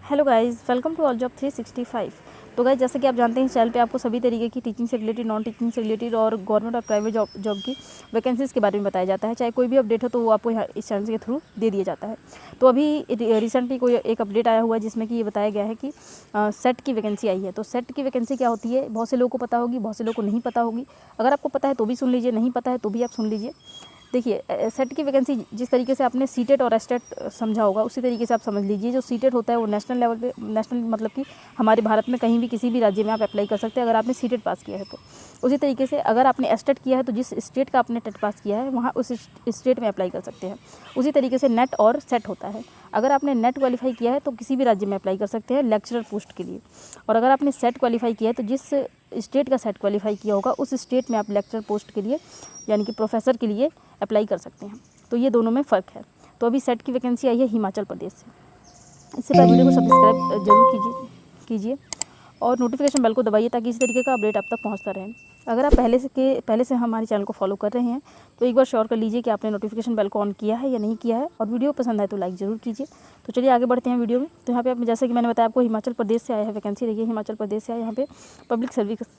Hello guys, welcome to all job 365। तो guys, जैसे कि आप जानते हैं इस चैनल पे आपको सभी तरीके की टीचिंग से रिलेटेड, नॉन टीचिंग से रिलेटेड और गवर्नमेंट और प्राइवेट जॉब की वैकेंसीज़ के बारे में बताया जाता है। चाहे कोई भी अपडेट हो तो वो आपको यहाँ इस चैनल के थ्रू दे दिया जाता है। तो अभी रिसेंटली कोई एक अपडेट आया हुआ है जिसमें कि ये बताया गया है कि सेट की वैकेंसी आई है। तो सेट की वैकेंसी क्या होती है, बहुत से लोगों को पता होगी, बहुत से लोगों को नहीं पता होगी। अगर आपको पता है तो भी सुन लीजिए, नहीं पता है तो भी आप सुन लीजिए। देखिए, सेट की वैकेंसी जिस तरीके से आपने सीटेट और एस्टेट समझा होगा उसी तरीके से आप समझ लीजिए। जो सीटेट होता है वो नेशनल लेवल पे, नेशनल मतलब कि हमारे भारत में कहीं भी किसी भी राज्य में आप अप्लाई कर सकते हैं अगर आपने सीटेट पास किया है तो। उसी तरीके से अगर आपने एस्टेट किया है तो जिस स्टेट का आपने टेट पास किया है वहाँ उस स्टेट में अप्लाई कर सकते हैं। उसी तरीके से नेट और सेट होता है। अगर आपने नेट क्वालिफाई किया है तो किसी भी राज्य में अप्लाई कर सकते हैं लेक्चरर पोस्ट के लिए, और अगर आपने सेट क्वालिफाई किया है तो जिस स्टेट का सेट क्वालिफाई किया होगा उस स्टेट में आप लेक्चरर पोस्ट के लिए यानी कि प्रोफेसर के लिए अप्लाई कर सकते हैं। तो ये दोनों में फ़र्क है। तो अभी सेट की वैकेंसी आई है हिमाचल प्रदेश से। इससे पहले वीडियो को सब्सक्राइब जरूर कीजिए और नोटिफिकेशन बेल को दबाइए ताकि इसी तरीके का अपडेट आप तक पहुंचता रहे। अगर आप पहले से हमारे चैनल को फॉलो कर रहे हैं तो एक बार श्योर कर लीजिए कि आपने नोटिफिकेशन बेल को ऑन किया है या नहीं किया है, और वीडियो पसंद आए तो लाइक ज़रूर कीजिए। तो चलिए आगे बढ़ते हैं वीडियो में। तो यहाँ पे आप, जैसे कि मैंने बताया आपको, हिमाचल प्रदेश से आया है वैकेंसी। देखिए, हिमाचल प्रदेश से आया यहाँ पे पब्लिक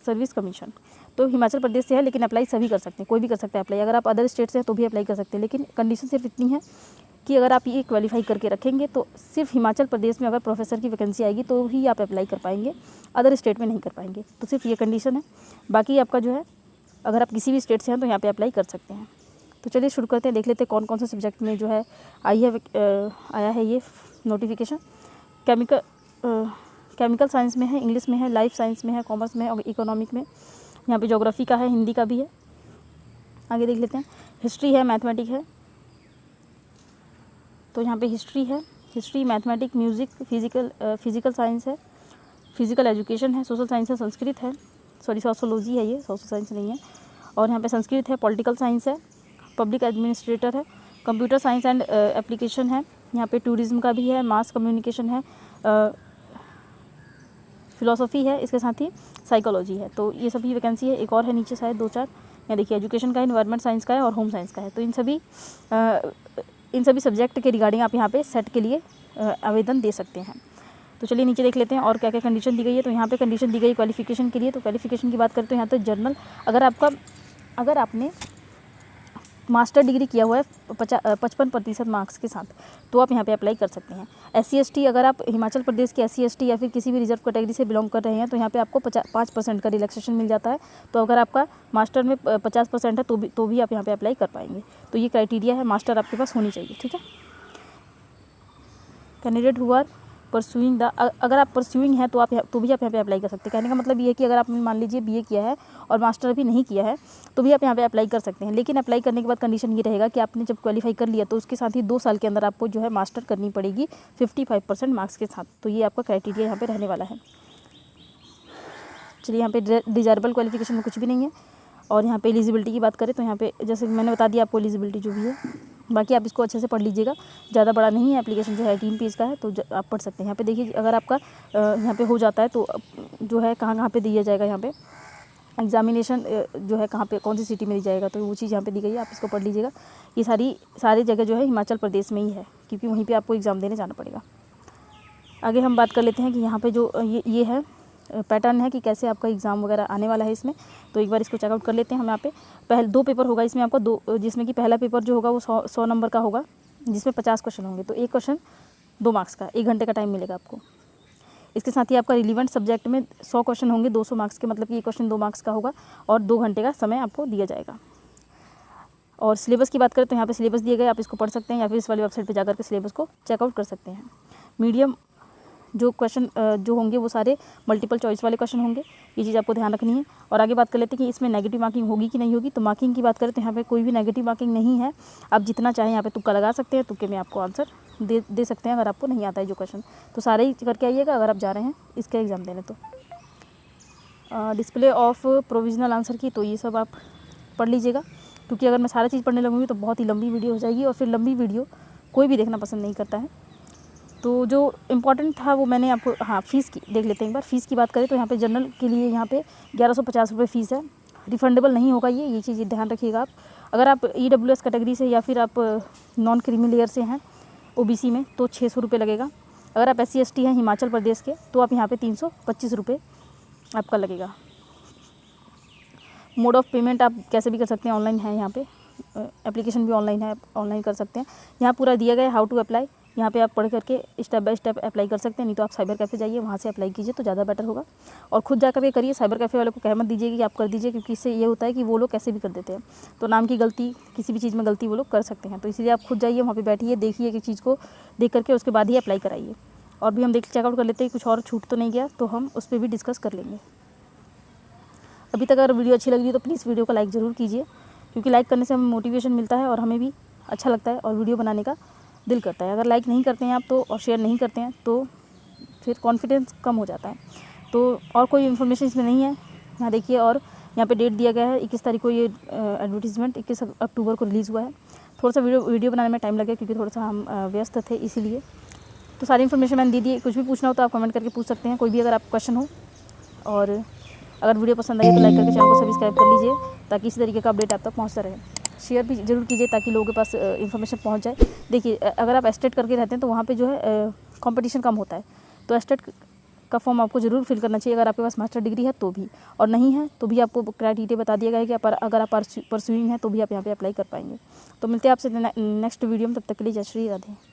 सर्विस कमीशन। तो हिमाचल प्रदेश से है, लेकिन अप्लाई सभी कर सकते हैं, कोई भी कर सकता है अप्लाई। अगर आप अदर स्टेट से हैं तो भी अप्लाई कर सकते हैं, लेकिन कंडीशन सिर्फ इतनी है कि अगर आप ये क्वालिफाई करके रखेंगे तो सिर्फ हिमाचल प्रदेश में अगर प्रोफेसर की वैकेंसी आएगी तो ही आप अप्लाई कर पाएंगे, अदर स्टेट में नहीं कर पाएंगे। तो सिर्फ ये कंडीशन है। बाकी आपका जो है, अगर आप किसी भी स्टेट से हैं तो यहाँ पे अप्लाई कर सकते हैं। तो चलिए शुरू करते हैं, देख लेते हैं कौन कौन से सब्जेक्ट में जो है आया है ये नोटिफिकेशन। केमिकल साइंस में है, इंग्लिश में है, लाइफ साइंस में है, कॉमर्स में है और इकोनॉमिक में। यहाँ पे ज्योग्राफी का है, हिंदी का भी है। आगे देख लेते हैं, हिस्ट्री है, मैथमेटिक है। तो यहाँ पे हिस्ट्री है, history, mathematic, music, physical science है, फिजिकल एजुकेशन है, सोशल साइंस है, संस्कृत है, सोशोलॉजी है, ये सोशल साइंस नहीं है। और यहाँ पे संस्कृत है, पॉलिटिकल साइंस है, पब्लिक एडमिनिस्ट्रेटर है, कंप्यूटर साइंस एंड एप्लीकेशन है। यहाँ पे टूरिज्म का भी है, मास कम्युनिकेशन है, फिलोसफी है, इसके साथ ही साइकोलॉजी है। तो ये सभी वैकेंसी है। एक और है नीचे शायद 2-4, यहाँ देखिए, एजुकेशन का, इन्वायरमेंट साइंस का है और होम साइंस का है। तो इन सभी सब्जेक्ट के रिगार्डिंग आप यहाँ पे सेट के लिए आवेदन दे सकते हैं। तो चलिए नीचे देख लेते हैं और क्या क्या कंडीशन दी गई है। तो यहाँ पे कंडीशन दी गई क्वालिफिकेशन के लिए। तो क्वालिफिकेशन की बात करें तो यहाँ तो जर्नल, अगर आपने मास्टर डिग्री किया हुआ है 55% मार्क्स के साथ तो आप यहाँ पे अप्लाई कर सकते हैं। SC/ST, अगर आप हिमाचल प्रदेश के SC/ST या फिर किसी भी रिजर्व कैटेगरी से बिलोंग कर रहे हैं तो यहाँ पे आपको 5% का रिलैक्सेशन मिल जाता है। तो अगर आपका मास्टर में 50% है तो भी आप यहाँ पे अप्लाई कर पाएंगे। तो ये क्राइटेरिया है, मास्टर आपके पास होनी चाहिए, ठीक है। Candidate who are pursuing the, अगर आप परस्यूइंग है तो भी आप यहाँ पे अप्लाई कर सकते हैं। कहने का मतलब ये है कि अगर आपने मान लीजिए BA किया है और मास्टर अभी नहीं किया है तो भी आप यहाँ पे अप्लाई कर सकते हैं। लेकिन अप्लाई करने के बाद कंडीशन ये रहेगा कि आपने जब क्वालिफाई कर लिया तो उसके साथ ही 2 साल के अंदर आपको जो है मास्टर करनी पड़ेगी 55% मार्क्स के साथ। तो ये आपका क्राइटेरिया यहाँ पे रहने वाला है। चलिए, यहाँ पे डिजायरेबल क्वालिफिकेशन में कुछ भी नहीं है। और यहाँ पे एलिजिबिलिटी की बात करें तो यहाँ पे जैसे मैंने बता दिया आपको एलिजिबिलिटी जो भी है। बाकी आप इसको अच्छे से पढ़ लीजिएगा, ज़्यादा बड़ा नहीं है। एप्लीकेशन जो है 3 पेज का है, तो आप पढ़ सकते हैं। यहाँ पे देखिए, अगर आपका यहाँ पे हो जाता है तो जो है कहाँ पे दिया जाएगा, यहाँ पे एग्जामिनेशन जो है कहाँ पे, कौन सी सिटी में दी जाएगा, तो वो चीज़ यहाँ पे दी गई है, आप इसको पढ़ लीजिएगा। ये सारी जगह जो है हिमाचल प्रदेश में ही है, क्योंकि वहीं पर आपको एग्ज़ाम देने जाना पड़ेगा। आगे हम बात कर लेते हैं कि यहाँ पर जो ये है पैटर्न है कि कैसे आपका एग्ज़ाम वगैरह आने वाला है इसमें। तो एक बार इसको चेकआउट कर लेते हैं हम। यहाँ पे पहले 2 पेपर होगा इसमें आपका, जिसमें कि पहला पेपर जो होगा वो 100 नंबर का होगा, जिसमें 50 क्वेश्चन होंगे। तो एक क्वेश्चन 2 मार्क्स का, 1 घंटे का टाइम मिलेगा आपको। इसके साथ ही आपका रिलीवेंट सब्जेक्ट में 100 क्वेश्चन होंगे 200 मार्क्स के, मतलब कि एक क्वेश्चन 2 मार्क्स का होगा और 2 घंटे का समय आपको दिया जाएगा। और सिलेबस की बात करें तो यहाँ पर सिलेबस दिए गए, आप इसको पढ़ सकते हैं या फिर इस वाली वेबसाइट पर जाकर के सिलेबस को चेकआउट कर सकते हैं। मीडियम जो क्वेश्चन जो होंगे वो सारे मल्टीपल चॉइस वाले क्वेश्चन होंगे, ये चीज़ आपको ध्यान रखनी है। और आगे बात कर लेते हैं कि इसमें नेगेटिव मार्किंग होगी कि नहीं होगी। तो मार्किंग की बात करें तो यहाँ पे कोई भी नेगेटिव मार्किंग नहीं है, आप जितना चाहें यहाँ पे तुक्का लगा सकते हैं, तुक्के में आपको आंसर दे सकते हैं अगर आपको नहीं आता है जो क्वेश्चन। तो सारे ही करके आइएगा अगर आप जा रहे हैं इसका एग्ज़ाम देने। तो डिस्प्ले ऑफ प्रोविजनल आंसर की, तो ये सब आप पढ़ लीजिएगा, क्योंकि अगर मैं सारा चीज़ पढ़ने लगूँगी तो बहुत ही लंबी वीडियो हो जाएगी और फिर लंबी वीडियो कोई भी देखना पसंद नहीं करता है। तो जो इम्पोर्टेंट था वो मैंने आपको, हाँ, फ़ीस की देख लेते हैं एक बार। फ़ीस की बात करें तो यहाँ पे जनरल के लिए यहाँ पे 1150 रुपये फ़ीस है। रिफंडेबल नहीं होगा ये चीज़ ध्यान रखिएगा आप। अगर आप EWS कैटेगरी से या फिर आप नॉन क्रीमी लेयर से हैं OBC में तो 600 रुपये लगेगा। अगर आप SC/ST हैं हिमाचल प्रदेश के तो आप यहाँ पे 325 रुपये आपका लगेगा। मोड ऑफ़ पेमेंट आप कैसे भी कर सकते हैं, ऑनलाइन है यहाँ पे, एप्लीकेशन भी ऑनलाइन है, ऑनलाइन कर सकते हैं। यहाँ पूरा दिया गया है हाउ टू अप्लाई, यहाँ पे आप पढ़ करके स्टेप बाय स्टेप अप्लाई कर सकते हैं। नहीं तो आप साइबर कैफ़े जाइए, वहाँ से अप्लाई कीजिए तो ज़्यादा बेटर होगा। और खुद जा करके करिए, साइबर कैफ़े वाले को कह मत दीजिए कि आप कर दीजिए, क्योंकि इससे ये होता है कि वो लोग कैसे भी कर देते हैं। तो नाम की गलती, किसी भी चीज़ में गलती वो लोग कर सकते हैं। तो इसलिए आप खुद जाइए, वहाँ पर बैठिए, देखिए कि चीज़ को देख करके उसके बाद ही अप्लाई कराइए। और भी हम चेकआउट कर लेते हैं कुछ और छूट तो नहीं गया, तो हम उस पर भी डिस्कस कर लेंगे। अभी तक अगर वीडियो अच्छी लगी है तो प्लीज़ वीडियो को लाइक ज़रूर कीजिए, क्योंकि लाइक करने से हमें मोटिवेशन मिलता है और हमें भी अच्छा लगता है और वीडियो बनाने का दिल करता है। अगर लाइक नहीं करते हैं आप तो और शेयर नहीं करते हैं तो फिर कॉन्फिडेंस कम हो जाता है। तो और कोई इन्फॉर्मेशन इसमें नहीं है, यहाँ देखिए। और यहाँ पे डेट दिया गया है 21 तारीख को, ये एडवर्टीज़मेंट 21 अक्टूबर को रिलीज़ हुआ है। थोड़ा सा वीडियो बनाने में टाइम लगे क्योंकि थोड़ा सा हम व्यस्त थे इसीलिए। तो सारी इन्फॉर्मेशन मैंने दे दी है। कुछ भी पूछना हो तो आप कमेंट करके पूछ सकते हैं, कोई भी अगर आप क्वेश्चन हो। और अगर वीडियो पसंद आई तो लाइक करके चैनल को सब्सक्राइब कर लीजिए, ताकि इसी तरीके का अपडेट आप तक पहुंचता रहे। शेयर भी जरूर कीजिए ताकि लोगों के पास इन्फॉर्मेशन पहुंच जाए। देखिए, अगर आप एस्टेट करके रहते हैं तो वहाँ पे जो है कंपटीशन कम होता है। तो एस्टेट का फॉर्म आपको ज़रूर फिल करना चाहिए, अगर आपके पास मास्टर डिग्री है तो भी, और नहीं है तो भी आपको क्राइटेरिया बता दिया गया है कि अगर आप परस्यूइंग हैं तो भी आप यहाँ पे अप्लाई कर पाएंगे। तो मिलते हैं आपसे नेक्स्ट वीडियो में, तब तक के लिए जय श्री राधे।